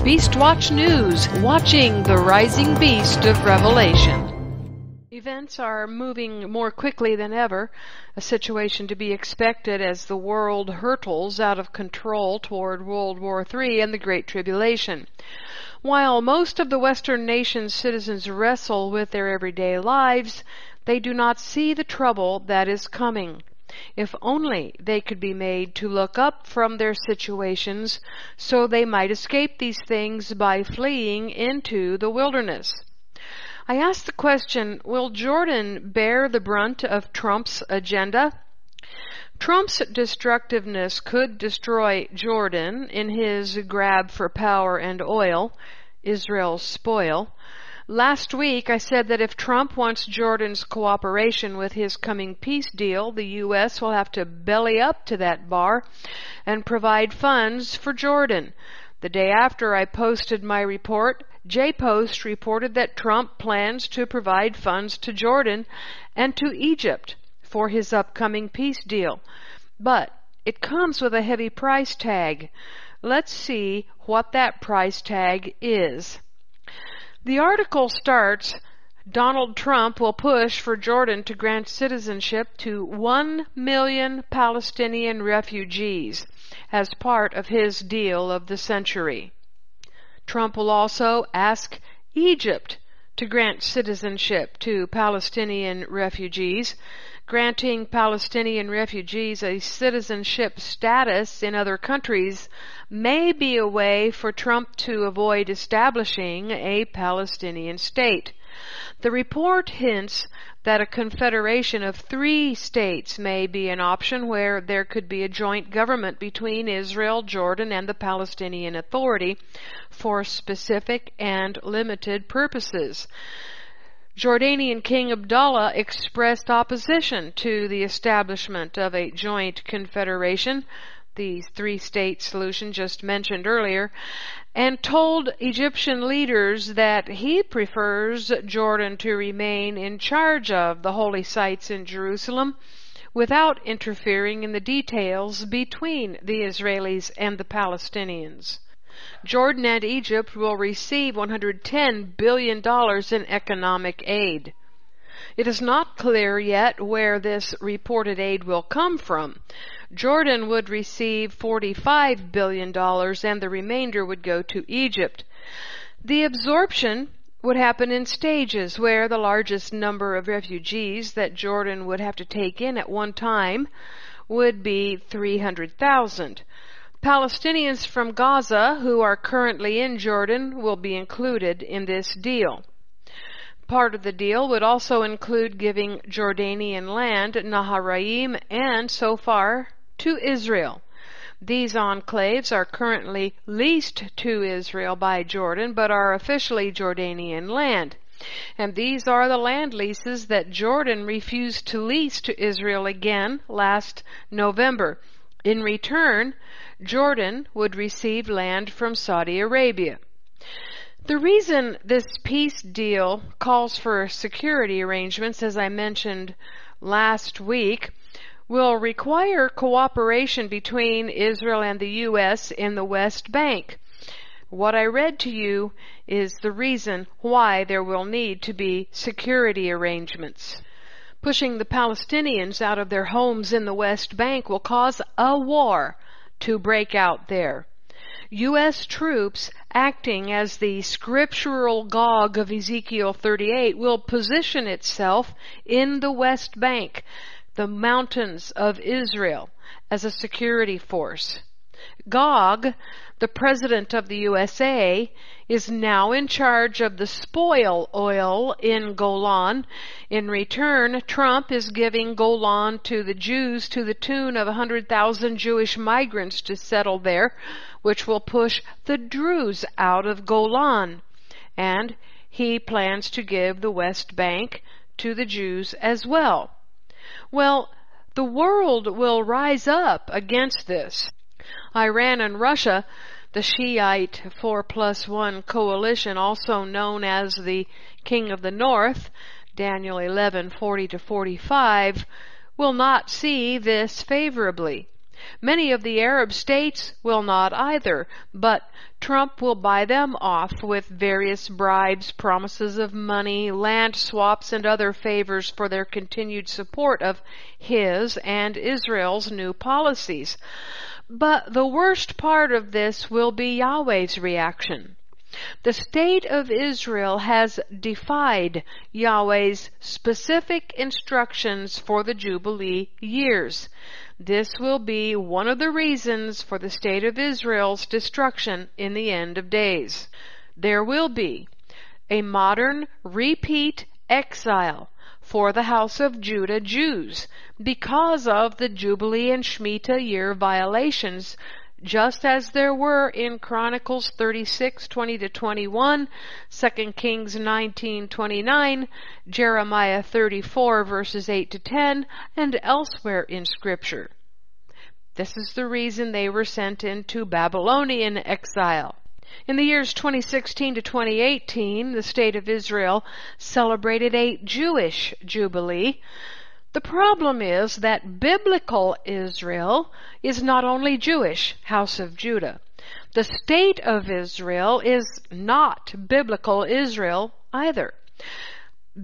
Beast Watch News, watching the rising beast of Revelation. Events are moving more quickly than ever, a situation to be expected as the world hurtles out of control toward World War III and the Great Tribulation. While most of the Western nations' citizens wrestle with their everyday lives, they do not see the trouble that is coming. If only they could be made to look up from their situations so they might escape these things by fleeing into the wilderness. I ask the question, will Jordan bear the brunt of Trump's agenda? Trump's destructiveness could destroy Jordan in his grab for power and oil, Israel's spoil. Last week I said that if Trump wants Jordan's cooperation with his coming peace deal, the U.S. will have to belly up to that bar and provide funds for Jordan. The day after I posted my report, J-Post reported that Trump plans to provide funds to Jordan and to Egypt for his upcoming peace deal. But it comes with a heavy price tag. Let's see what that price tag is. The article starts, Donald Trump will push for Jordan to grant citizenship to 1 million Palestinian refugees as part of his deal of the century. Trump will also ask Egypt to grant citizenship to Palestinian refugees. Granting Palestinian refugees a citizenship status in other countries may be a way for Trump to avoid establishing a Palestinian state. The report hints that a confederation of 3 states may be an option where there could be a joint government between Israel, Jordan, and the Palestinian Authority for specific and limited purposes. Jordanian King Abdullah expressed opposition to the establishment of a joint confederation, the 3-state solution just mentioned earlier, and told Egyptian leaders that he prefers Jordan to remain in charge of the holy sites in Jerusalem without interfering in the details between the Israelis and the Palestinians. Jordan and Egypt will receive $110 billion in economic aid. It is not clear yet where this reported aid will come from. Jordan would receive $45 billion and the remainder would go to Egypt. The absorption would happen in stages where the largest number of refugees that Jordan would have to take in at one time would be 300,000. Palestinians from Gaza who are currently in Jordan will be included in this deal. Part of the deal would also include giving Jordanian land, Naharaim, and so far to Israel. These enclaves are currently leased to Israel by Jordan, but are officially Jordanian land. And these are the land leases that Jordan refused to lease to Israel again last November. In return, Jordan would receive land from Saudi Arabia. The reason this peace deal calls for security arrangements, as I mentioned last week, will require cooperation between Israel and the U.S. in the West Bank. What I read to you is the reason why there will need to be security arrangements. Pushing the Palestinians out of their homes in the West Bank will cause a war to break out there. U.S. troops acting as the scriptural Gog of Ezekiel 38 will position itself in the West Bank, the mountains of Israel, as a security force. Gog, the president of the USA, is now in charge of the spoil oil in Golan. In return, Trump is giving Golan to the Jews to the tune of 100,000 Jewish migrants to settle there, which will push the Druze out of Golan. And he plans to give the West Bank to the Jews as well. Well, the world will rise up against this. Iran and Russia, the Shiite 4+1 coalition, also known as the King of the North, Daniel 11:40-45, will not see this favorably. Many of the Arab states will not either, but Trump will buy them off with various bribes, promises of money, land swaps, and other favors for their continued support of his and Israel's new policies. But the worst part of this will be Yahweh's reaction. The state of Israel has defied Yahweh's specific instructions for the Jubilee years. This will be one of the reasons for the state of Israel's destruction in the end of days. There will be a modern repeat exile for the house of Judah Jews because of the Jubilee and Shemitah year violations, just as there were in Chronicles 36:20-21, 2 Kings 19:29, Jeremiah 34 verses 8-10, and elsewhere in Scripture. This is the reason they were sent into Babylonian exile. In the years 2016 to 2018, the state of Israel celebrated a Jewish Jubilee. The problem is that biblical Israel is not only Jewish, house of Judah. The state of Israel is not biblical Israel either.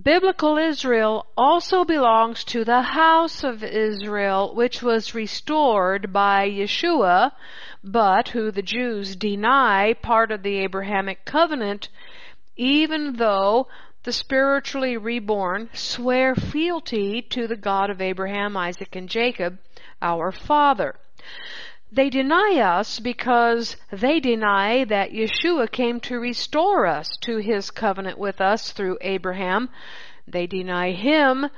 Biblical Israel also belongs to the house of Israel, which was restored by Yeshua, but who the Jews deny part of the Abrahamic covenant, even though the spiritually reborn swear fealty to the God of Abraham, Isaac, and Jacob, our Father. They deny us because they deny that Yeshua came to restore us to his covenant with us through Abraham. They deny him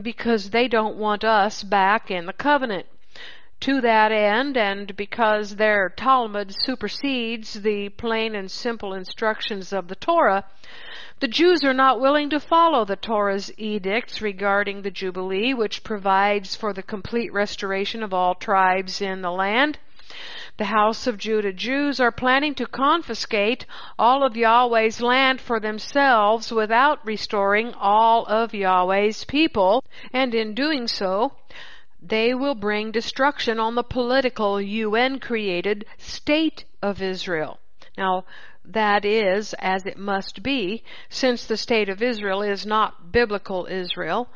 because they don't want us back in the covenant. To that end, and because their Talmud supersedes the plain and simple instructions of the Torah, the Jews are not willing to follow the Torah's edicts regarding the Jubilee, which provides for the complete restoration of all tribes in the land. The house of Judah Jews are planning to confiscate all of Yahweh's land for themselves without restoring all of Yahweh's people, and in doing so, they will bring destruction on the political UN-created state of Israel. Now, that is as it must be, since the state of Israel is not biblical Israel.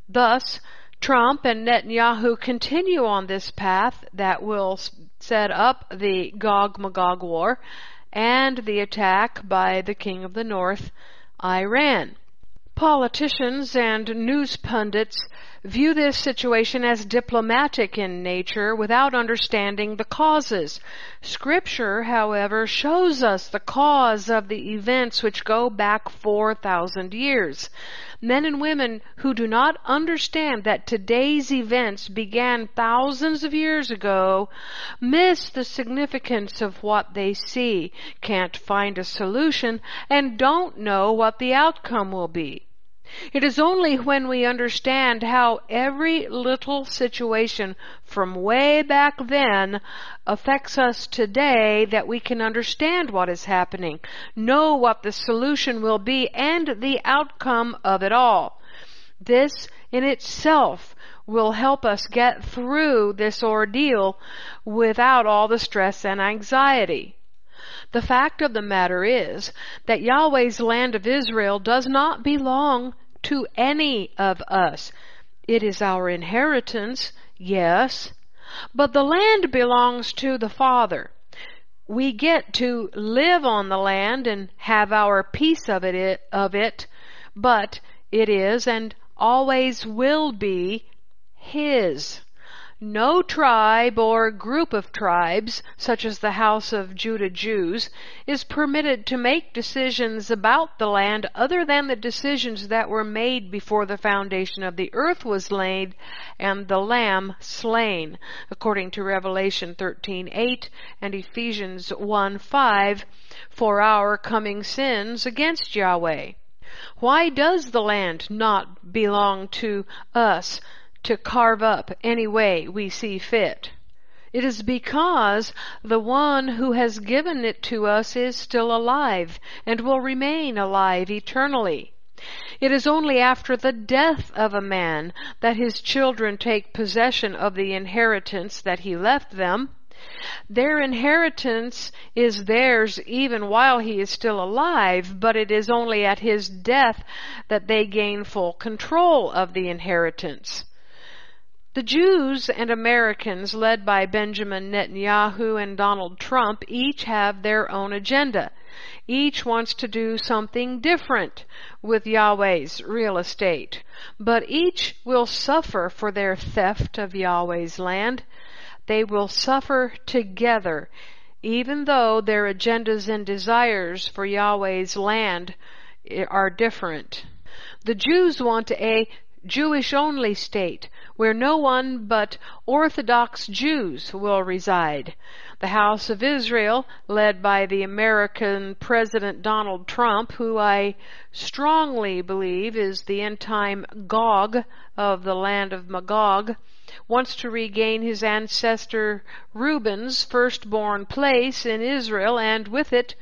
Thus, Trump and Netanyahu continue on this path that will set up the Gog-Magog war and the attack by the King of the North, Iran. Politicians and news pundits view this situation as diplomatic in nature without understanding the causes. Scripture, however, shows us the cause of the events which go back 4,000 years. Men and women who do not understand that today's events began thousands of years ago miss the significance of what they see, can't find a solution, and don't know what the outcome will be. It is only when we understand how every little situation from way back then affects us today that we can understand what is happening, know what the solution will be, and the outcome of it all. This in itself will help us get through this ordeal without all the stress and anxiety. The fact of the matter is that Yahweh's land of Israel does not belong to any of us. It is our inheritance, yes, but the land belongs to the Father. We get to live on the land and have our piece of it, but it is and always will be His. No tribe or group of tribes, such as the house of Judah Jews, is permitted to make decisions about the land other than the decisions that were made before the foundation of the earth was laid and the Lamb slain, according to Revelation 13:8 and Ephesians 1:5, for our coming sins against Yahweh. Why does the land not belong to us to carve up any way we see fit? It is because the one who has given it to us is still alive and will remain alive eternally. It is only after the death of a man that his children take possession of the inheritance that he left them. Their inheritance is theirs even while he is still alive, but it is only at his death that they gain full control of the inheritance. The Jews and Americans, led by Benjamin Netanyahu and Donald Trump, each have their own agenda. Each wants to do something different with Yahweh's real estate, but each will suffer for their theft of Yahweh's land. They will suffer together, even though their agendas and desires for Yahweh's land are different. The Jews want a Jewish-only state where no one but Orthodox Jews will reside. The House of Israel, led by the American President Donald Trump, who I strongly believe is the end-time Gog of the land of Magog, wants to regain his ancestor Reuben's firstborn place in Israel, and with it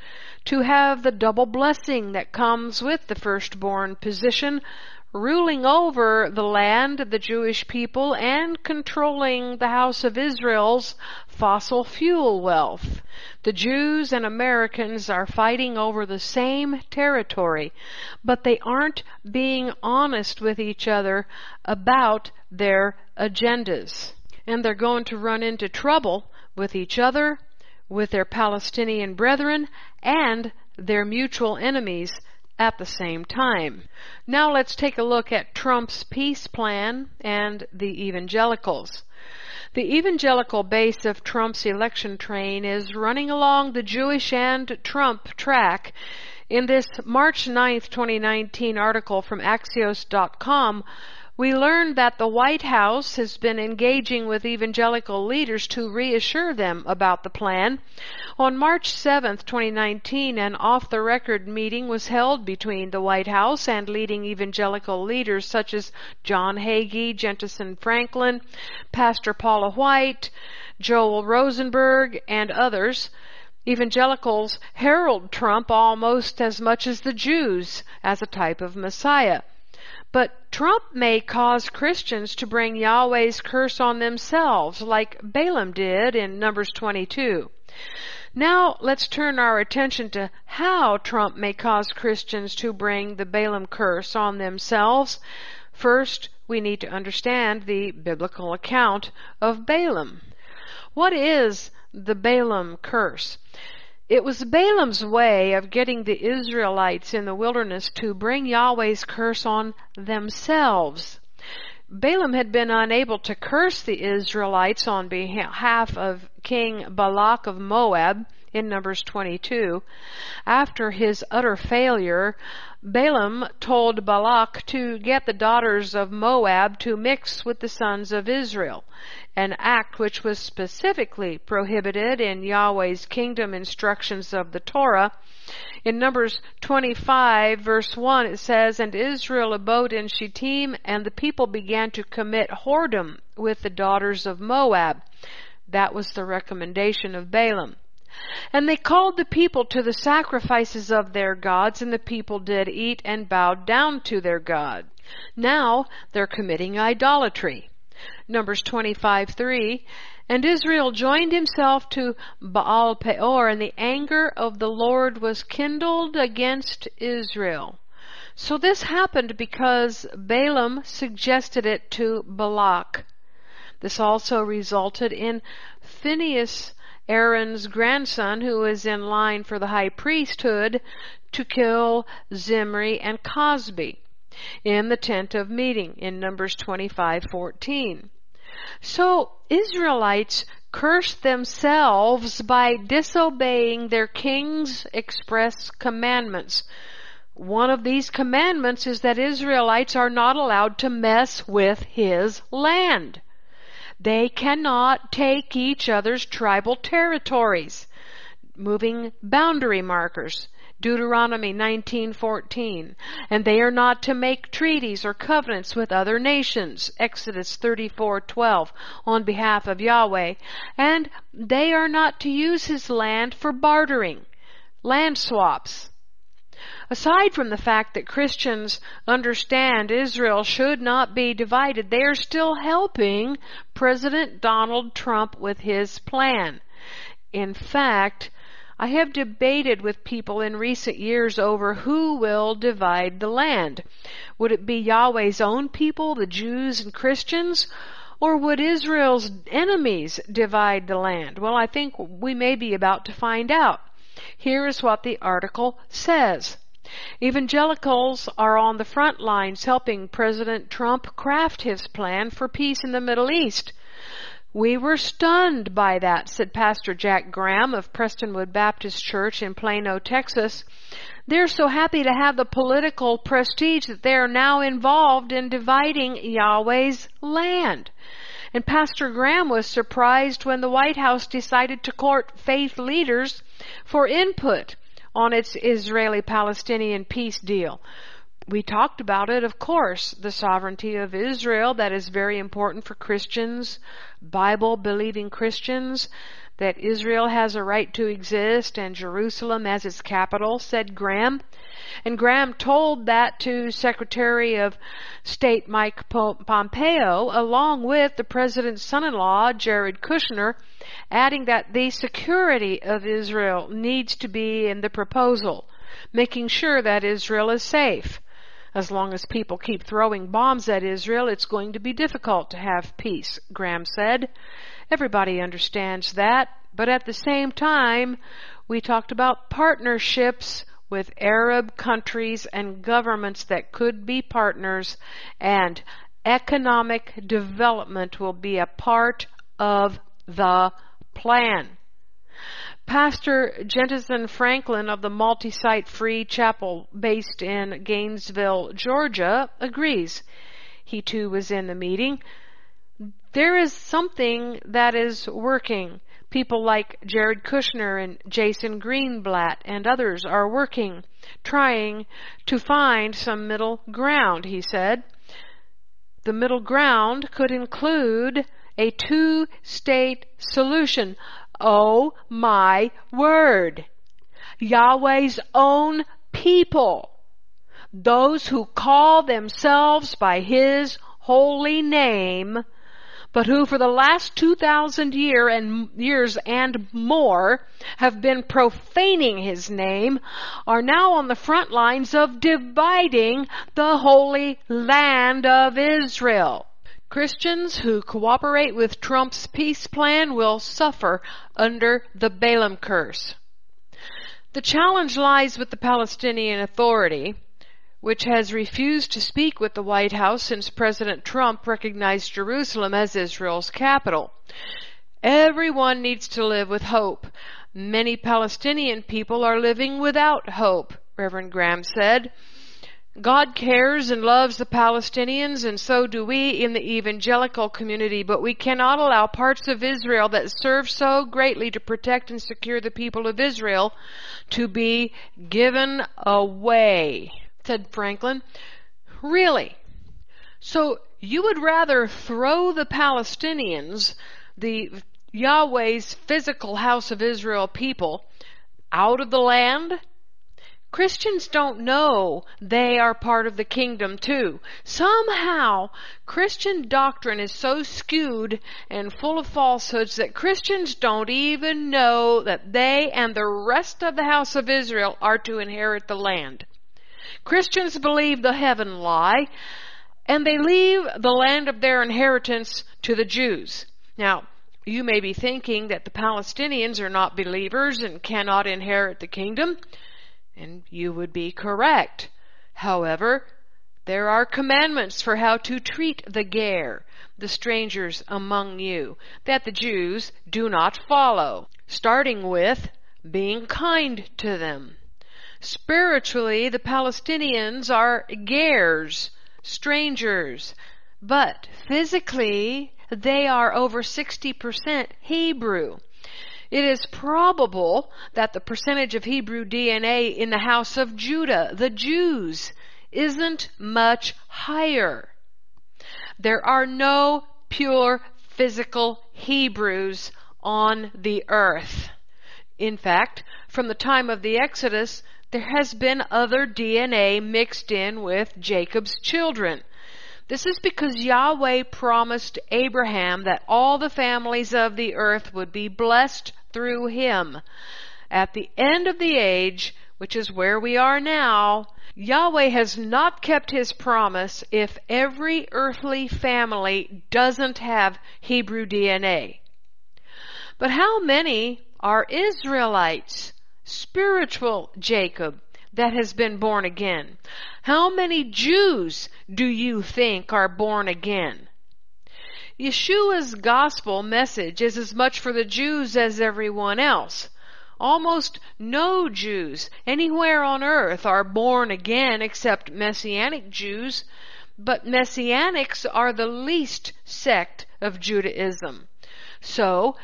to have the double blessing that comes with the firstborn position, ruling over the land, the Jewish people, and controlling the House of Israel's fossil fuel wealth. The Jews and Americans are fighting over the same territory, but they aren't being honest with each other about their agendas. And they're going to run into trouble with each other, with their Palestinian brethren, and their mutual enemies at the same time. Now let's take a look at Trump's peace plan and the Evangelicals. The evangelical base of Trump's election train is running along the Jewish and Trump track. In this March 9th, 2019 article from Axios.com, we learned that the White House has been engaging with evangelical leaders to reassure them about the plan. On March 7th, 2019, an off-the-record meeting was held between the White House and leading evangelical leaders such as John Hagee, Jentison Franklin, Pastor Paula White, Joel Rosenberg, and others. Evangelicals herald Trump almost as much as the Jews as a type of Messiah. But Trump may cause Christians to bring Yahweh's curse on themselves, like Balaam did in Numbers 22. Now let's turn our attention to how Trump may cause Christians to bring the Balaam curse on themselves. First, we need to understand the biblical account of Balaam. What is the Balaam curse? It was Balaam's way of getting the Israelites in the wilderness to bring Yahweh's curse on themselves. Balaam had been unable to curse the Israelites on behalf of King Balak of Moab in Numbers 22. After his utter failure, Balaam told Balak to get the daughters of Moab to mix with the sons of Israel, an act which was specifically prohibited in Yahweh's kingdom instructions of the Torah. In Numbers 25, verse 1, it says, "And Israel abode in Shittim, and the people began to commit whoredom with the daughters of Moab." That was the recommendation of Balaam. "And they called the people to the sacrifices of their gods, and the people did eat and bowed down to their God." Now they're committing idolatry. Numbers 25:3, "And Israel joined himself to Baal Peor, and the anger of the Lord was kindled against Israel." So this happened because Balaam suggested it to Balak. This also resulted in Phinehas, Aaron's grandson, who was in line for the high priesthood, to kill Zimri and Cosbi in the tent of meeting in Numbers 25:14. So Israelites cursed themselves by disobeying their king's express commandments. One of these commandments is that Israelites are not allowed to mess with his land. They cannot take each other's tribal territories. Moving boundary markers, Deuteronomy 19:14. "And they are not to make treaties or covenants with other nations," Exodus 34:12, on behalf of Yahweh. "And they are not to use his land for bartering," land swaps. Aside from the fact that Christians understand Israel should not be divided, they are still helping President Donald Trump with his plan. In fact, I have debated with people in recent years over who will divide the land. Would it be Yahweh's own people, the Jews and Christians, or would Israel's enemies divide the land? Well, I think we may be about to find out. Here is what the article says. Evangelicals are on the front lines helping President Trump craft his plan for peace in the Middle East. We were stunned by that, said Pastor Jack Graham of Prestonwood Baptist Church in Plano, Texas. They're so happy to have the political prestige that they are now involved in dividing Yahweh's land. And Pastor Graham was surprised when the White House decided to court faith leaders for input on its Israeli-Palestinian peace deal. We talked about it, of course, the sovereignty of Israel, that is very important for Christians, Bible-believing Christians, that Israel has a right to exist and Jerusalem as its capital, said Graham. And Graham told that to Secretary of State Mike Pompeo, along with the president's son-in-law, Jared Kushner, adding that the security of Israel needs to be in the proposal, making sure that Israel is safe. As long as people keep throwing bombs at Israel, it's going to be difficult to have peace, Graham said. Everybody understands that, but at the same time, we talked about partnerships with Arab countries and governments that could be partners, and economic development will be a part of the plan. Pastor Jentison Franklin of the multi-site Free Chapel based in Gainesville, Georgia, agrees. He too was in the meeting. There is something that is working. People like Jared Kushner and Jason Greenblatt and others are working, trying to find some middle ground, he said. The middle ground could include a two-state solution. Oh my word! Yahweh's own people, those who call themselves by His holy name, but who for the last 2,000 years and more have been profaning His name, are now on the front lines of dividing the holy land of Israel. Christians who cooperate with Trump's peace plan will suffer under the Balaam curse. The challenge lies with the Palestinian Authority, which has refused to speak with the White House since President Trump recognized Jerusalem as Israel's capital. Everyone needs to live with hope. Many Palestinian people are living without hope, Reverend Graham said. God cares and loves the Palestinians, and so do we in the evangelical community, but we cannot allow parts of Israel that serve so greatly to protect and secure the people of Israel to be given away, said Franklin. Really? So you would rather throw the Palestinians, the Yahweh's physical house of Israel people, out of the land? Christians don't know they are part of the kingdom too. Somehow, Christian doctrine is so skewed and full of falsehoods that Christians don't even know that they and the rest of the house of Israel are to inherit the land. Christians believe the heaven lie, and they leave the land of their inheritance to the Jews. Now, you may be thinking that the Palestinians are not believers and cannot inherit the kingdom. And you would be correct. However, there are commandments for how to treat the ger, the strangers among you, that the Jews do not follow, starting with being kind to them. Spiritually, the Palestinians are gers, strangers, but physically, they are over 60% Hebrew. It is probable that the percentage of Hebrew DNA in the house of Judah, the Jews, isn't much higher. There are no pure physical Hebrews on the earth. In fact, from the time of the Exodus, there has been other DNA mixed in with Jacob's children. This is because Yahweh promised Abraham that all the families of the earth would be blessed through him. At the end of the age, which is where we are now, Yahweh has not kept his promise if every earthly family doesn't have Hebrew DNA. But how many are Israelites, spiritual Jacob, that has been born again? How many Jews do you think are born again? Yeshua's gospel message is as much for the Jews as everyone else. Almost no Jews anywhere on earth are born again except Messianic Jews, but Messianics are the least sect of Judaism. So,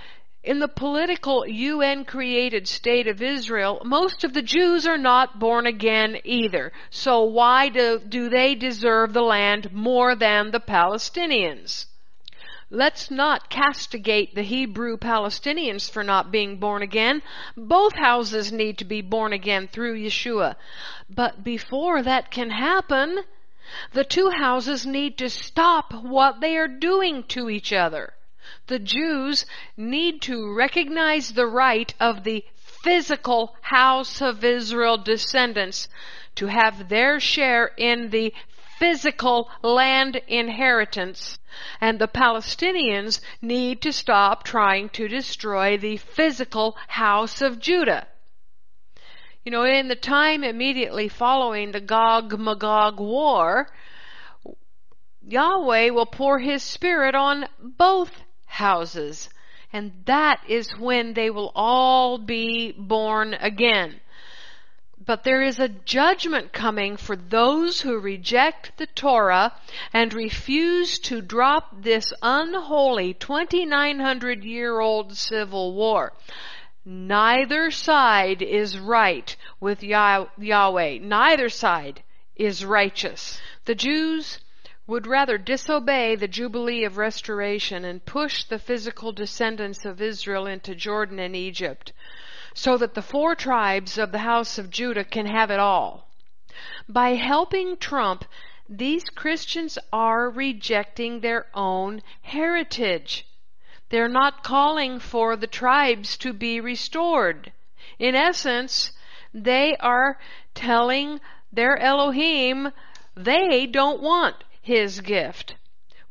in the political UN-created state of Israel, most of the Jews are not born again either. So why do they deserve the land more than the Palestinians? Let's not castigate the Hebrew Palestinians for not being born again. Both houses need to be born again through Yeshua. But before that can happen, the two houses need to stop what they are doing to each other. The Jews need to recognize the right of the physical house of Israel descendants to have their share in the physical land inheritance, and the Palestinians need to stop trying to destroy the physical house of Judah. You know, in the time immediately following the Gog-Magog war, Yahweh will pour his Spirit on both houses, and that is when they will all be born again. But there is a judgment coming for those who reject the Torah and refuse to drop this unholy 2,900-year-old civil war. Neither side is right with Yahweh. Neither side is righteous. The Jews would rather disobey the Jubilee of Restoration and push the physical descendants of Israel into Jordan and Egypt, so that the 4 tribes of the house of Judah can have it all. By helping Trump, these Christians are rejecting their own heritage. They're not calling for the tribes to be restored. In essence, they are telling their Elohim they don't want his gift.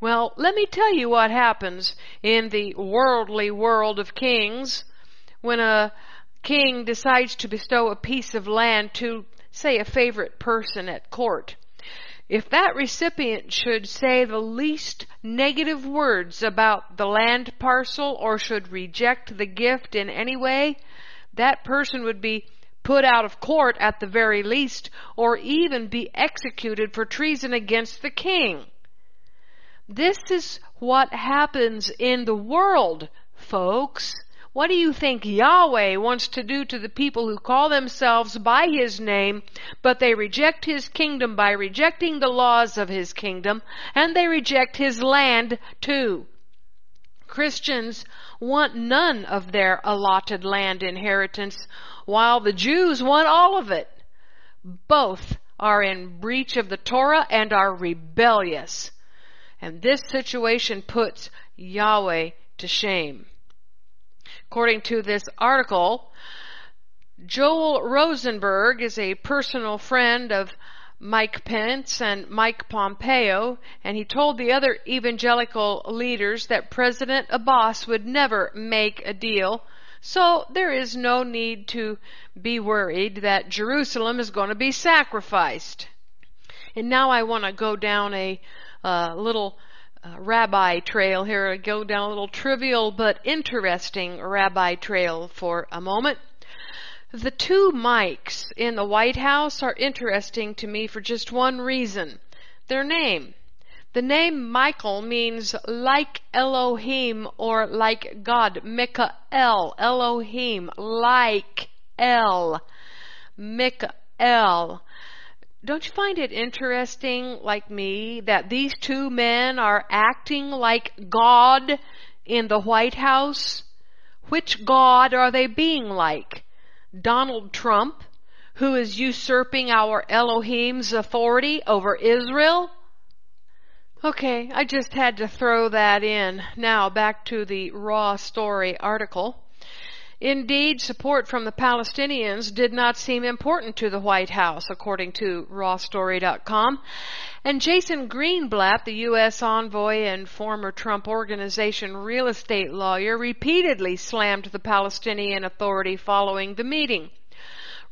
Well, let me tell you what happens in the worldly world of kings when a king decides to bestow a piece of land to, say, a favorite person at court. If that recipient should say the least negative words about the land parcel or should reject the gift in any way, that person would be put out of court at the very least, or even be executed for treason against the king. This is what happens in the world, folks. What do you think Yahweh wants to do to the people who call themselves by his name, but they reject his kingdom by rejecting the laws of his kingdom, and they reject his land too? Christians want none of their allotted land inheritance, while the Jews want all of it. Both are in breach of the Torah and are rebellious. And this situation puts Yahweh to shame. According to this article, Joel Rosenberg is a personal friend of Mike Pence and Mike Pompeo, and he told the other evangelical leaders that President Abbas would never make a deal, so there is no need to be worried that Jerusalem is going to be sacrificed. And now I want to go down a little rabbi trail here. I go down a little trivial but interesting rabbi trail for a moment. The 2 Mikes in the White House are interesting to me for just one reason: their name. The name Michael means like Elohim or like God. Mikael, Elohim, like El, Mikael. Don't you find it interesting, like me, that these 2 men are acting like God in the White House? Which God are they being like? Donald Trump, who is usurping our Elohim's authority over Israel? Okay, I just had to throw that in. Now back to the Raw Story article. Indeed, support from the Palestinians did not seem important to the White House, according to rawstory.com. And Jason Greenblatt, the U.S. envoy and former Trump Organization real estate lawyer, repeatedly slammed the Palestinian Authority following the meeting.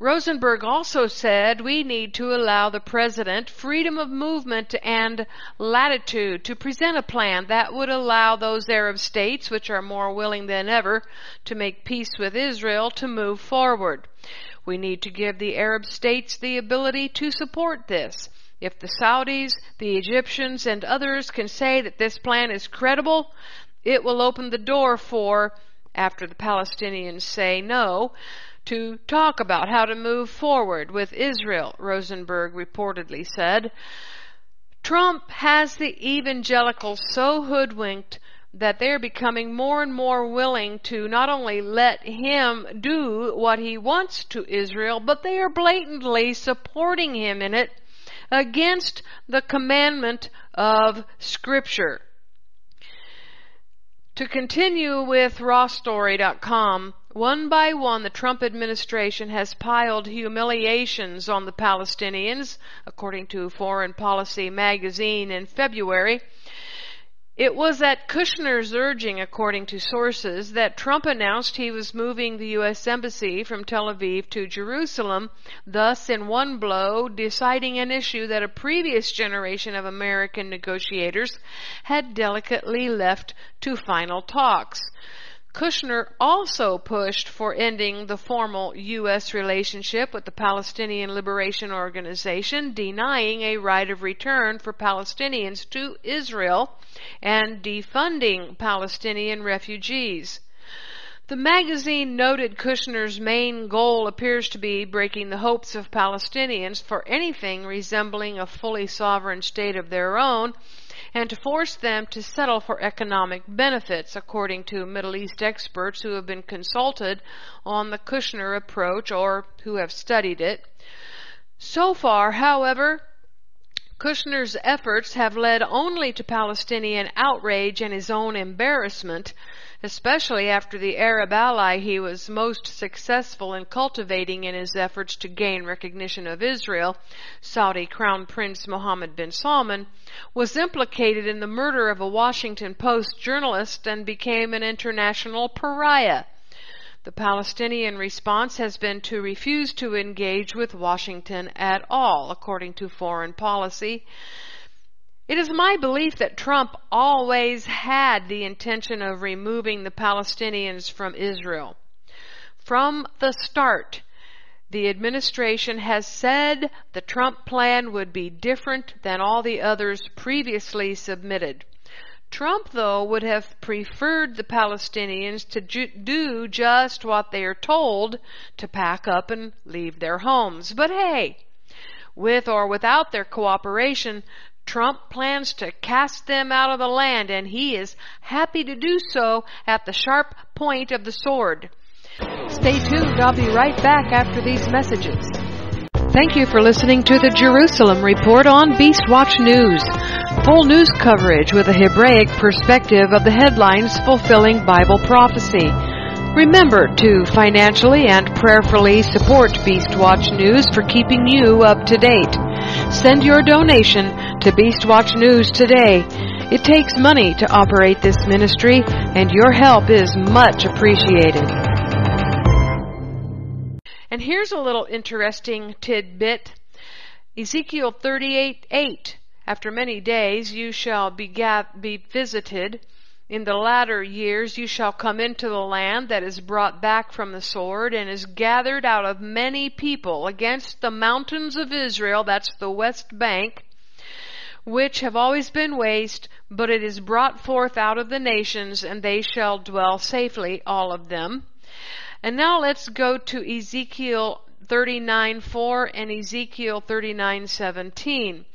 Rosenberg also said we need to allow the president freedom of movement and latitude to present a plan that would allow those Arab states, which are more willing than ever to make peace with Israel, to move forward. We need to give the Arab states the ability to support this. If the Saudis, the Egyptians, and others can say that this plan is credible, it will open the door for, after the Palestinians say no, to talk about how to move forward with Israel, Rosenberg reportedly said. Trump has the evangelicals so hoodwinked that they're becoming more and more willing to not only let him do what he wants to Israel, but they are blatantly supporting him in it against the commandment of Scripture. To continue with rawstory.com, one by one, the Trump administration has piled humiliations on the Palestinians, according to Foreign Policy magazine in February. It was at Kushner's urging, according to sources, that Trump announced he was moving the U.S. Embassy from Tel Aviv to Jerusalem, thus in one blow deciding an issue that a previous generation of American negotiators had delicately left to final talks. Kushner also pushed for ending the formal U.S. relationship with the Palestinian Liberation Organization, denying a right of return for Palestinians to Israel, and defunding Palestinian refugees. The magazine noted Kushner's main goal appears to be breaking the hopes of Palestinians for anything resembling a fully sovereign state of their own, and to force them to settle for economic benefits, according to Middle East experts who have been consulted on the Kushner approach or who have studied it. So far, however, Kushner's efforts have led only to Palestinian outrage and his own embarrassment, especially after the Arab ally he was most successful in cultivating in his efforts to gain recognition of Israel, Saudi Crown Prince Mohammed bin Salman, was implicated in the murder of a Washington Post journalist and became an international pariah. The Palestinian response has been to refuse to engage with Washington at all, according to Foreign Policy. It is my belief that Trump always had the intention of removing the Palestinians from Israel. From the start, the administration has said the Trump plan would be different than all the others previously submitted. Trump, though, would have preferred the Palestinians to do just what they are told, to pack up and leave their homes. But hey, with or without their cooperation, Trump plans to cast them out of the land, and he is happy to do so at the sharp point of the sword. Stay tuned. I'll be right back after these messages. Thank you for listening to the Jerusalem Report on Beast Watch News. Full news coverage with a Hebraic perspective of the headlines fulfilling Bible prophecy. Remember to financially and prayerfully support Beast Watch News for keeping you up to date. Send your donation to Beast Watch News today. It takes money to operate this ministry, and your help is much appreciated. And here's a little interesting tidbit. Ezekiel 38:8. After many days you shall be visited. In the latter years you shall come into the land that is brought back from the sword and is gathered out of many people against the mountains of Israel, that's the West Bank, which have always been waste, but it is brought forth out of the nations, and they shall dwell safely, all of them. And now let's go to Ezekiel 39:4 and Ezekiel 39:17.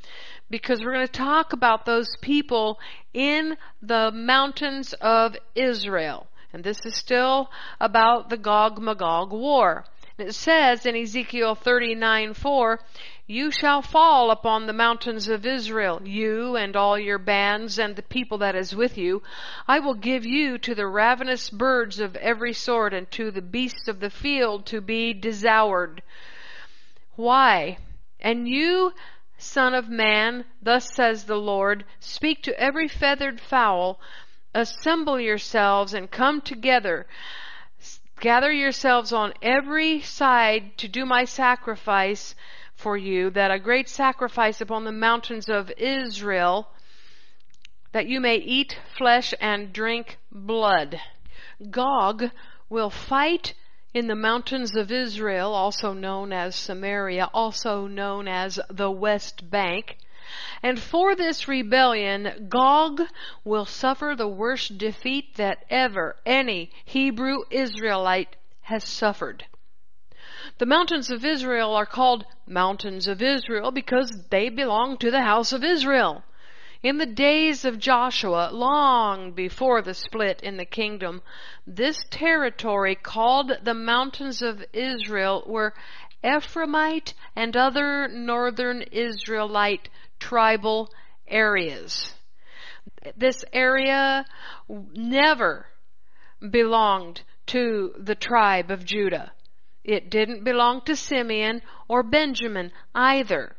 Because we're going to talk about those people in the mountains of Israel. And this is still about the Gog-Magog war. It says in Ezekiel 39:4, "You shall fall upon the mountains of Israel, you and all your bands and the people that is with you. I will give you to the ravenous birds of every sort and to the beasts of the field to be devoured." Why? "And you, son of man, thus says the Lord, speak to every feathered fowl, assemble yourselves and come together. Gather yourselves on every side to do my sacrifice for you, that a great sacrifice upon the mountains of Israel, that you may eat flesh and drink blood." Gog will fight in the mountains of Israel, also known as Samaria, also known as the West Bank. And for this rebellion, Gog will suffer the worst defeat that ever any Hebrew Israelite has suffered. The mountains of Israel are called mountains of Israel because they belong to the house of Israel. In the days of Joshua, long before the split in the kingdom, this territory called the mountains of Israel were Ephraimite and other northern Israelite tribal areas. This area never belonged to the tribe of Judah. It didn't belong to Simeon or Benjamin either.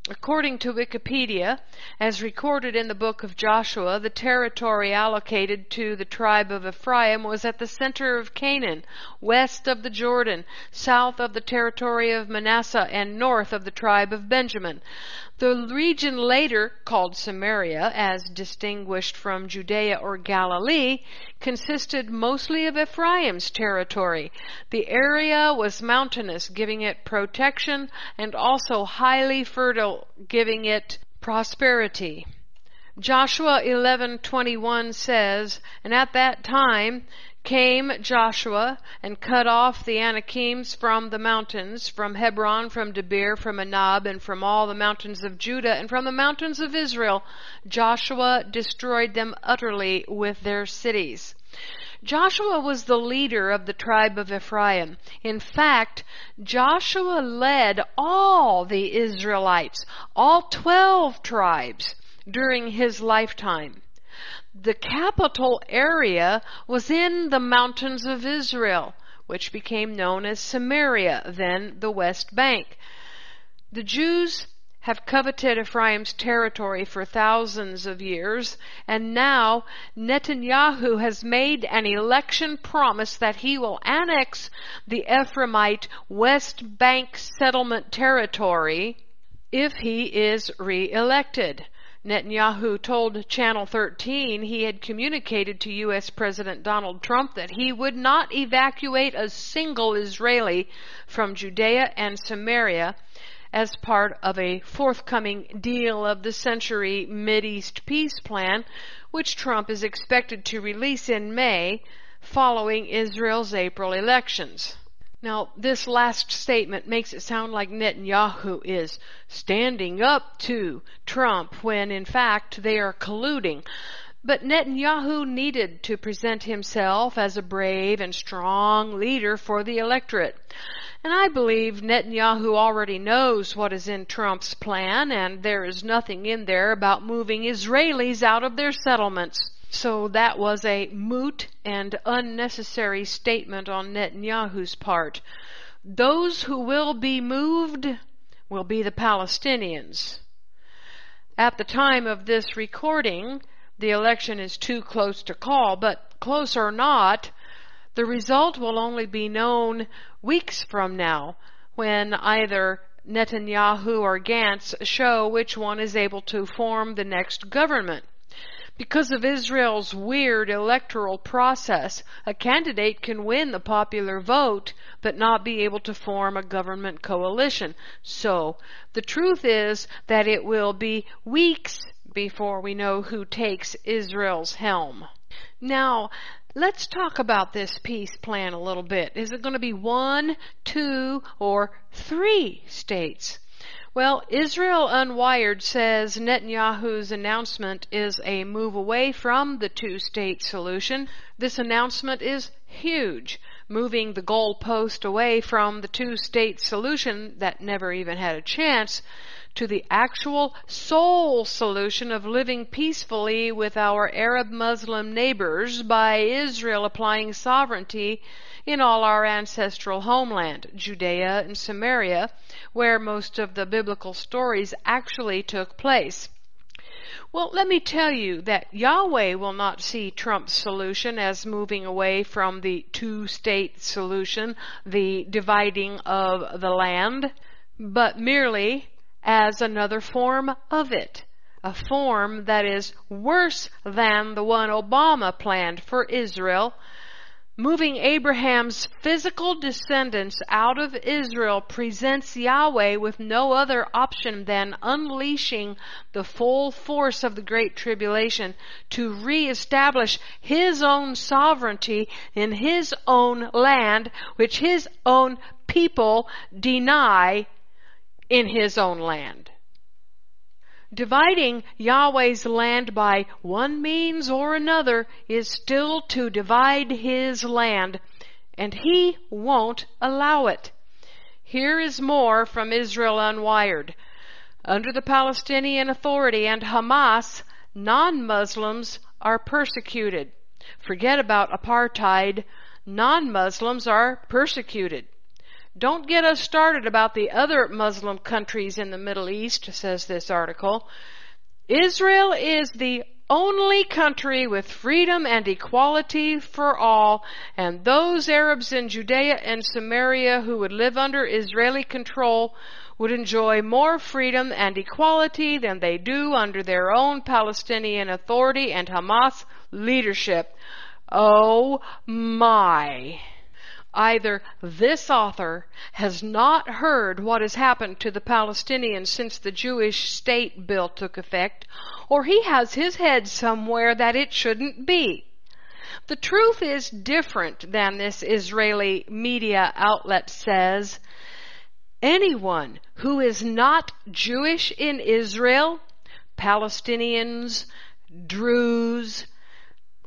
According to Wikipedia, as recorded in the book of Joshua, the territory allocated to the tribe of Ephraim was at the center of Canaan, west of the Jordan, south of the territory of Manasseh, and north of the tribe of Benjamin. The region later called Samaria, as distinguished from Judea or Galilee, consisted mostly of Ephraim's territory. The area was mountainous, giving it protection, and also highly fertile, giving it prosperity. Joshua 11:21 says, "And at that time came Joshua and cut off the Anakims from the mountains, from Hebron, from Debir, from Anab, and from all the mountains of Judah, and from the mountains of Israel. Joshua destroyed them utterly with their cities." Joshua was the leader of the tribe of Ephraim. In fact, Joshua led all the Israelites, all 12 tribes, during his lifetime. The capital area was in the mountains of Israel, which became known as Samaria, then the West Bank. The Jews have coveted Ephraim's territory for thousands of years, and now Netanyahu has made an election promise that he will annex the Ephraimite West Bank settlement territory if he is re-elected. Netanyahu told Channel 13 he had communicated to U.S. President Donald Trump that he would not evacuate a single Israeli from Judea and Samaria as part of a forthcoming deal of the century Mideast peace plan, which Trump is expected to release in May following Israel's April elections. Now, this last statement makes it sound like Netanyahu is standing up to Trump when, in fact, they are colluding. But Netanyahu needed to present himself as a brave and strong leader for the electorate. And I believe Netanyahu already knows what is in Trump's plan, and there is nothing in there about moving Israelis out of their settlements. So that was a moot and unnecessary statement on Netanyahu's part. Those who will be moved will be the Palestinians. At the time of this recording, the election is too close to call, but close or not, the result will only be known weeks from now, when either Netanyahu or Gantz show which one is able to form the next government. Because of Israel's weird electoral process, a candidate can win the popular vote but not be able to form a government coalition. So, the truth is that it will be weeks before we know who takes Israel's helm. Now, let's talk about this peace plan a little bit. Is it going to be 1, 2, or 3 states? Well, Israel Unwired says Netanyahu's announcement is a move away from the 2-state solution. This announcement is huge, moving the goalpost away from the two-state solution that never even had a chance to the actual sole solution of living peacefully with our Arab Muslim neighbors by Israel applying sovereignty in all our ancestral homeland, Judea and Samaria, where most of the biblical stories actually took place. Well, let me tell you that Yahweh will not see Trump's solution as moving away from the two-state solution, the dividing of the land, but merely as another form of it, a form that is worse than the one Obama planned for Israel. Moving Abraham's physical descendants out of Israel presents Yahweh with no other option than unleashing the full force of the Great Tribulation to reestablish His own sovereignty in His own land, which His own people deny in His own land. Dividing Yahweh's land by one means or another is still to divide His land, and He won't allow it. Here is more from Israel Unwired. Under the Palestinian Authority and Hamas, non-Muslims are persecuted. Forget about apartheid. Non-Muslims are persecuted. Don't get us started about the other Muslim countries in the Middle East, says this article. Israel is the only country with freedom and equality for all, and those Arabs in Judea and Samaria who would live under Israeli control would enjoy more freedom and equality than they do under their own Palestinian Authority and Hamas leadership. Oh my! Either this author has not heard what has happened to the Palestinians since the Jewish state bill took effect, or he has his head somewhere that it shouldn't be. The truth is different than this Israeli media outlet says. Anyone who is not Jewish in Israel, Palestinians, Druze,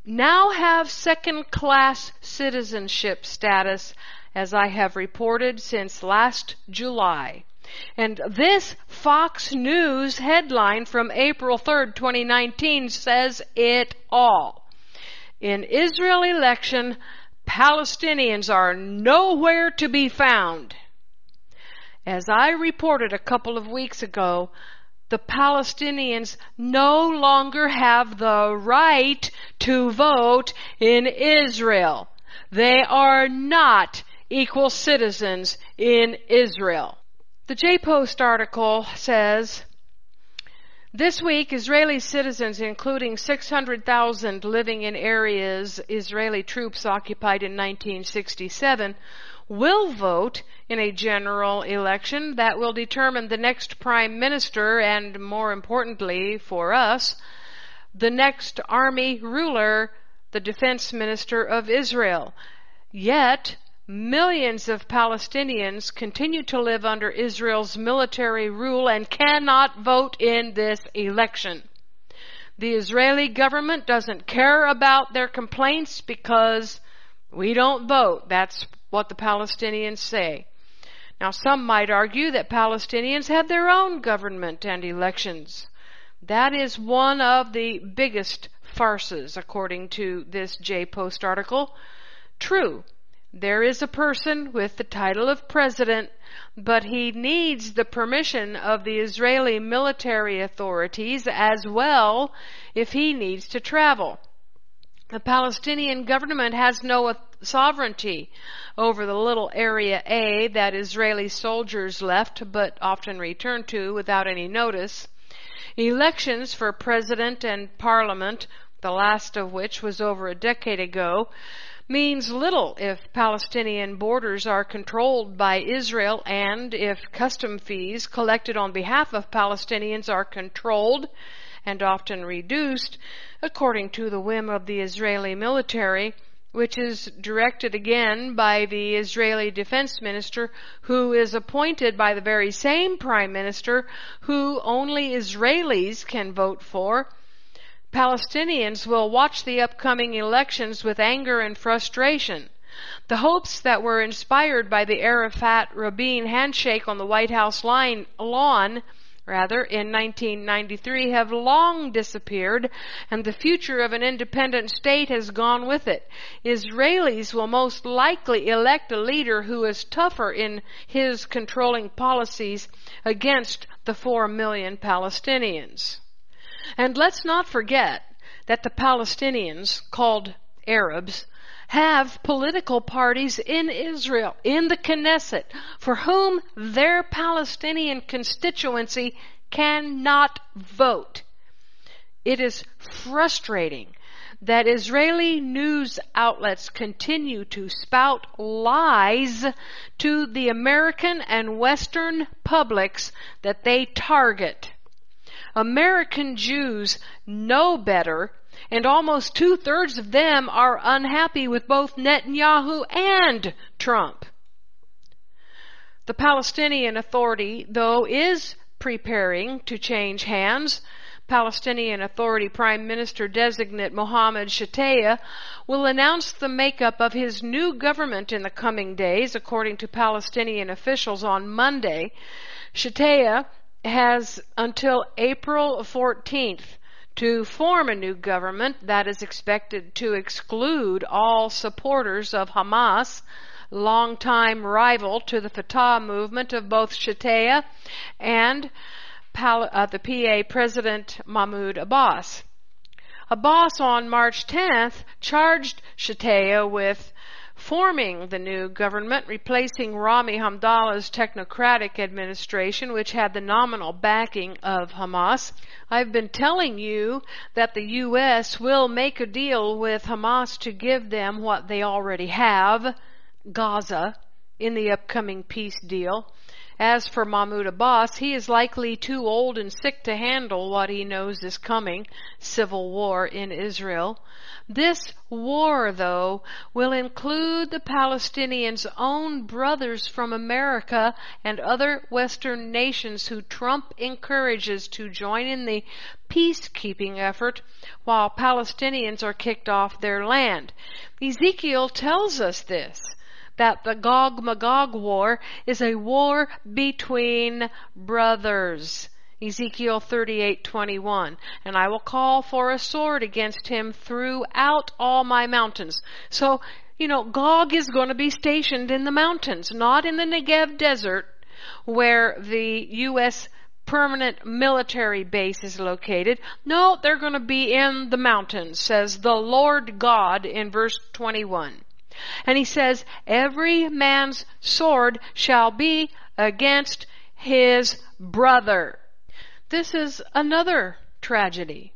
now have second-class citizenship status, as I have reported since last July. And this Fox News headline from April 3rd, 2019 says it all. In Israel election, Palestinians are nowhere to be found. As I reported a couple of weeks ago, the Palestinians no longer have the right to vote in Israel. They are not equal citizens in Israel. The J-Post article says, this week, Israeli citizens, including 600,000 living in areas Israeli troops occupied in 1967, will vote in a general election that will determine the next prime minister and, more importantly for us, the next army ruler, the defense minister of Israel. Yet, millions of Palestinians continue to live under Israel's military rule and cannot vote in this election. The Israeli government doesn't care about their complaints because we don't vote. That's what the Palestinians say. Now, some might argue that Palestinians have their own government and elections. That is one of the biggest farces, according to this J-Post article. True, there is a person with the title of president, but he needs the permission of the Israeli military authorities as well if he needs to travel. The Palestinian government has no sovereignty over the little Area A that Israeli soldiers left but often return to without any notice. Elections for president and parliament, the last of which was over a decade ago, means little if Palestinian borders are controlled by Israel and if custom fees collected on behalf of Palestinians are controlled and often reduced according to the whim of the Israeli military, which is directed again by the Israeli defense minister, who is appointed by the very same prime minister who only Israelis can vote for. Palestinians will watch the upcoming elections with anger and frustration. The hopes that were inspired by the Arafat-Rabin handshake on the White House lawn in 1993 have long disappeared, and the future of an independent state has gone with it. Israelis will most likely elect a leader who is tougher in his controlling policies against the 4 million Palestinians. And let's not forget that the Palestinians, called Arabs, have political parties in Israel, in the Knesset, for whom their Palestinian constituency cannot vote. It is frustrating that Israeli news outlets continue to spout lies to the American and Western publics that they target. American Jews know better, and almost 2/3 of them are unhappy with both Netanyahu and Trump. The Palestinian Authority, though, is preparing to change hands. Palestinian Authority Prime Minister designate Mohammed Shtayyeh will announce the makeup of his new government in the coming days, according to Palestinian officials on Monday. Shtayyeh has until April 14th to form a new government that is expected to exclude all supporters of Hamas, longtime rival to the Fatah movement of both Shtayyeh and the PA President Mahmoud Abbas. Abbas on March 10th charged Shtayyeh with forming the new government, replacing Rami Hamdallah's technocratic administration, which had the nominal backing of Hamas. I've been telling you that the U.S. will make a deal with Hamas to give them what they already have, Gaza, in the upcoming peace deal. As for Mahmoud Abbas, he is likely too old and sick to handle what he knows is coming, civil war in Israel. This war, though, will include the Palestinians' own brothers from America and other Western nations who Trump encourages to join in the peacekeeping effort while Palestinians are kicked off their land. Ezekiel tells us this, that the Gog-Magog war is a war between brothers. Ezekiel 38:21. And I will call for a sword against him throughout all my mountains. So, Gog is going to be stationed in the mountains, not in the Negev desert where the U.S. permanent military base is located. No, they're going to be in the mountains, says the Lord God in verse 21. And he says, every man's sword shall be against his brother. This is another tragedy,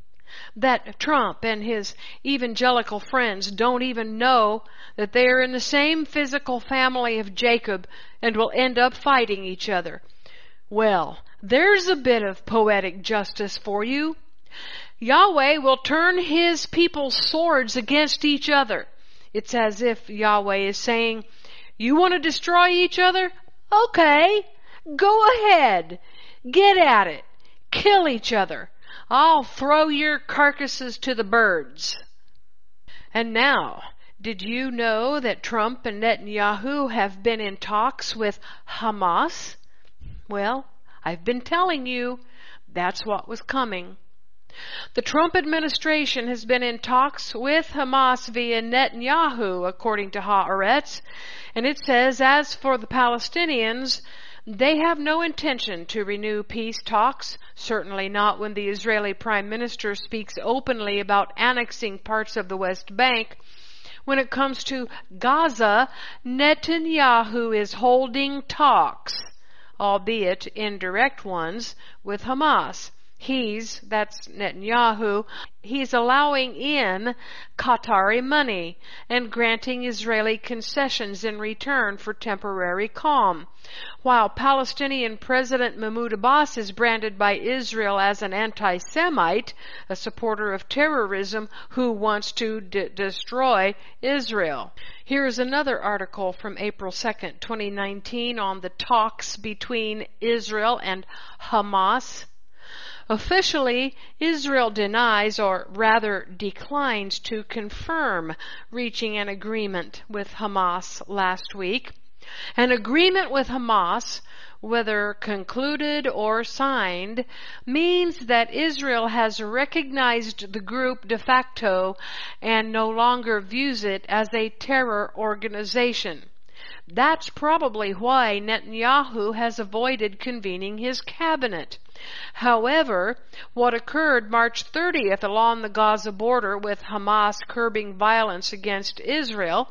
that Trump and his evangelical friends don't even know that they are in the same physical family of Jacob and will end up fighting each other. Well, there's a bit of poetic justice for you. Yahweh will turn his people's swords against each other. It's as if Yahweh is saying, you want to destroy each other? Okay, go ahead. Get at it. Kill each other. I'll throw your carcasses to the birds. And now, did you know that Trump and Netanyahu have been in talks with Hamas? Well, I've been telling you, that's what was coming. The Trump administration has been in talks with Hamas via Netanyahu, according to Haaretz, and it says, as for the Palestinians, they have no intention to renew peace talks, certainly not when the Israeli Prime Minister speaks openly about annexing parts of the West Bank. When it comes to Gaza, Netanyahu is holding talks, albeit indirect ones, with Hamas. That's Netanyahu, he's allowing in Qatari money and granting Israeli concessions in return for temporary calm. While Palestinian President Mahmoud Abbas is branded by Israel as an anti-Semite, a supporter of terrorism who wants to destroy Israel. Here is another article from April 2nd, 2019 on the talks between Israel and Hamas. Officially, Israel denies, or rather declines, to confirm reaching an agreement with Hamas last week. An agreement with Hamas, whether concluded or signed, means that Israel has recognized the group de facto and no longer views it as a terror organization. That's probably why Netanyahu has avoided convening his cabinet. However, what occurred March 30th along the Gaza border with Hamas curbing violence against Israel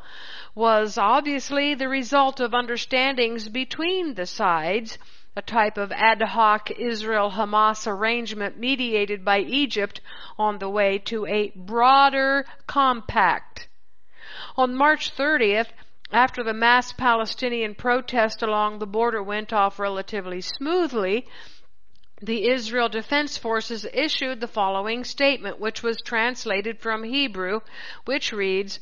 was obviously the result of understandings between the sides, a type of ad hoc Israel-Hamas arrangement mediated by Egypt on the way to a broader compact. On March 30th, after the mass Palestinian protest along the border went off relatively smoothly, the Israel Defense Forces issued the following statement, which was translated from Hebrew, which reads,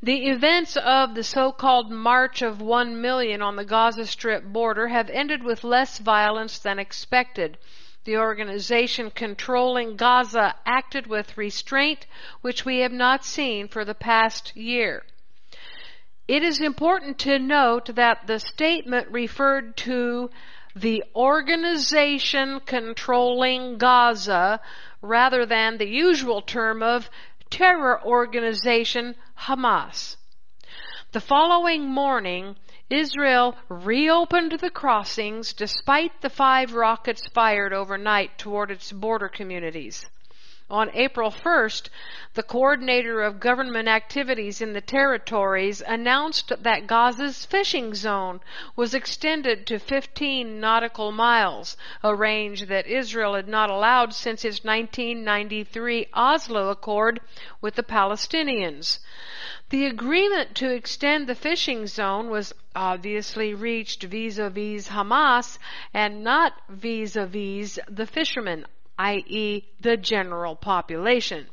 "The events of the so-called March of 1 million on the Gaza Strip border have ended with less violence than expected. The organization controlling Gaza acted with restraint, which we have not seen for the past year." It is important to note that the statement referred to the organization controlling Gaza rather than the usual term of terror organization Hamas. The following morning, Israel reopened the crossings despite the 5 rockets fired overnight toward its border communities. On April 1st, the coordinator of government activities in the territories announced that Gaza's fishing zone was extended to 15 nautical miles, a range that Israel had not allowed since its 1993 Oslo Accord with the Palestinians. The agreement to extend the fishing zone was obviously reached vis-a-vis Hamas and not vis-a-vis the fishermen, i.e. the general population.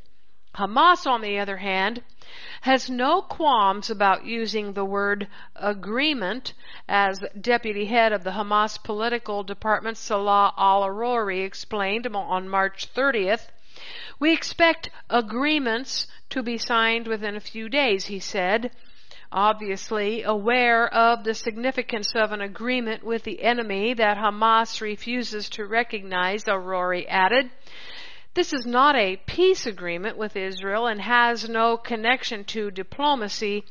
Hamas, on the other hand, has no qualms about using the word agreement, as deputy head of the Hamas political department Salah al-Arori explained on March 30th. "We expect agreements to be signed within a few days," he said. Obviously aware of the significance of an agreement with the enemy that Hamas refuses to recognize, Arori added. "This is not a peace agreement with Israel and has no connection to diplomacy.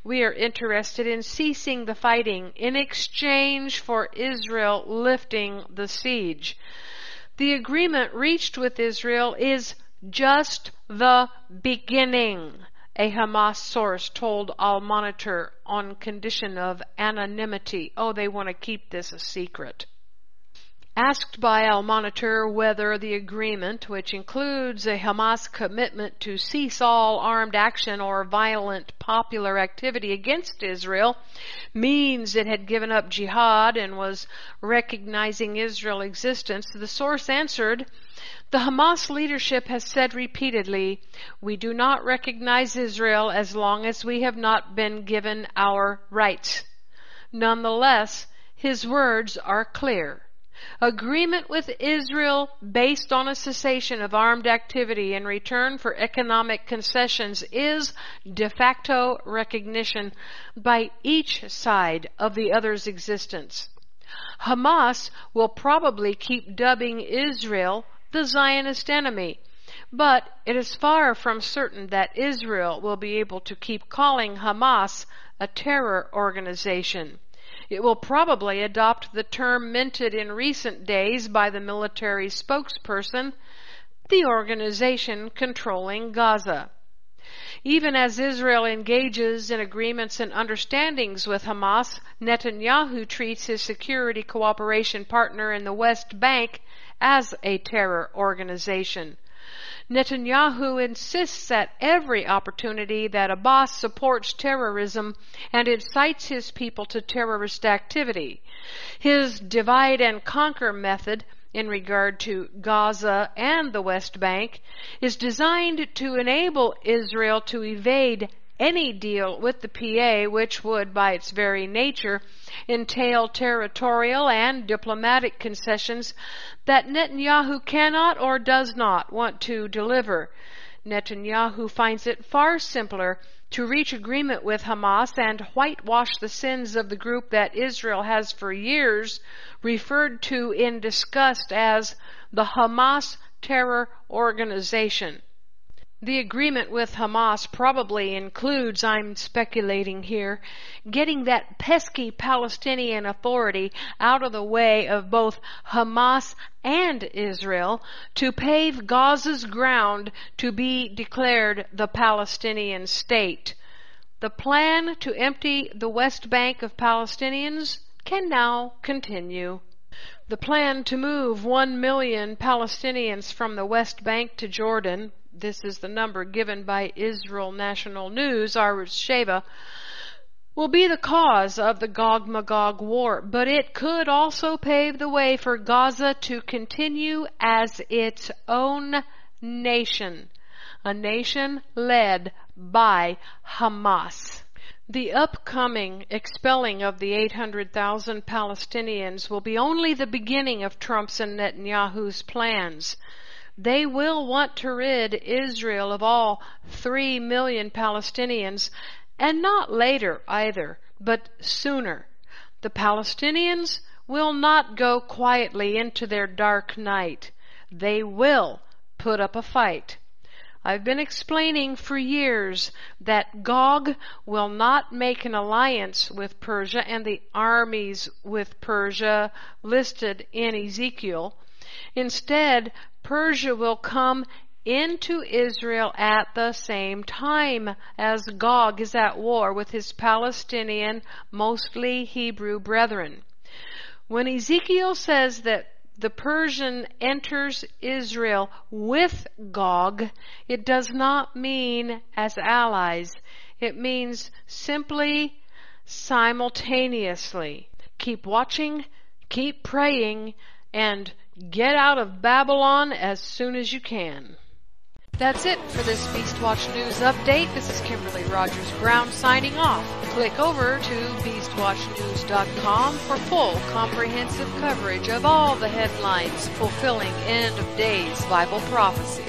We are interested in ceasing the fighting in exchange for Israel lifting the siege. The agreement reached with Israel is just the beginning," a Hamas source told Al-Monitor on condition of anonymity. Oh, they want to keep this a secret. Asked by Al-Monitor whether the agreement, which includes a Hamas commitment to cease all armed action or violent popular activity against Israel, means it had given up jihad and was recognizing Israel's existence, the source answered, "The Hamas leadership has said repeatedly, we do not recognize Israel as long as we have not been given our rights." Nonetheless, his words are clear. Agreement with Israel based on a cessation of armed activity in return for economic concessions is de facto recognition by each side of the other's existence. Hamas will probably keep dubbing Israel the Zionist enemy, but it is far from certain that Israel will be able to keep calling Hamas a terror organization. It will probably adopt the term minted in recent days by the military spokesperson, the organization controlling Gaza. Even as Israel engages in agreements and understandings with Hamas, Netanyahu treats his security cooperation partner in the West Bank as a terror organization. Netanyahu insists at every opportunity that Abbas supports terrorism and incites his people to terrorist activity. His divide and conquer method in regard to Gaza and the West Bank is designed to enable Israel to evade any deal with the PA, which would, by its very nature, entail territorial and diplomatic concessions that Netanyahu cannot or does not want to deliver. Netanyahu finds it far simpler to reach agreement with Hamas and whitewash the sins of the group that Israel has for years referred to in disgust as the Hamas terror organization. The agreement with Hamas probably includes, I'm speculating here, getting that pesky Palestinian Authority out of the way of both Hamas and Israel to pave Gaza's ground to be declared the Palestinian state. The plan to empty the West Bank of Palestinians can now continue. The plan to move 1 million Palestinians from the West Bank to Jordan, this is the number given by Israel National News, Arutz Sheva, will be the cause of the Gog-Magog war, but it could also pave the way for Gaza to continue as its own nation, a nation led by Hamas. The upcoming expelling of the 800,000 Palestinians will be only the beginning of Trump's and Netanyahu's plans. They will want to rid Israel of all 3 million Palestinians, and not later either, but sooner. The Palestinians will not go quietly into their dark night. They will put up a fight. I've been explaining for years that Gog will not make an alliance with Persia and the armies with Persia listed in Ezekiel. Instead, Persia will come into Israel at the same time as Gog is at war with his Palestinian, mostly Hebrew brethren. When Ezekiel says that the Persian enters Israel with Gog, it does not mean as allies. It means simply simultaneously. Keep watching, keep praying, and get out of Babylon as soon as you can. That's it for this Beastwatch News Update. This is Kimberly Rogers Brown signing off. Click over to BeastWatchNews.com for full comprehensive coverage of all the headlines fulfilling end of days Bible prophecy.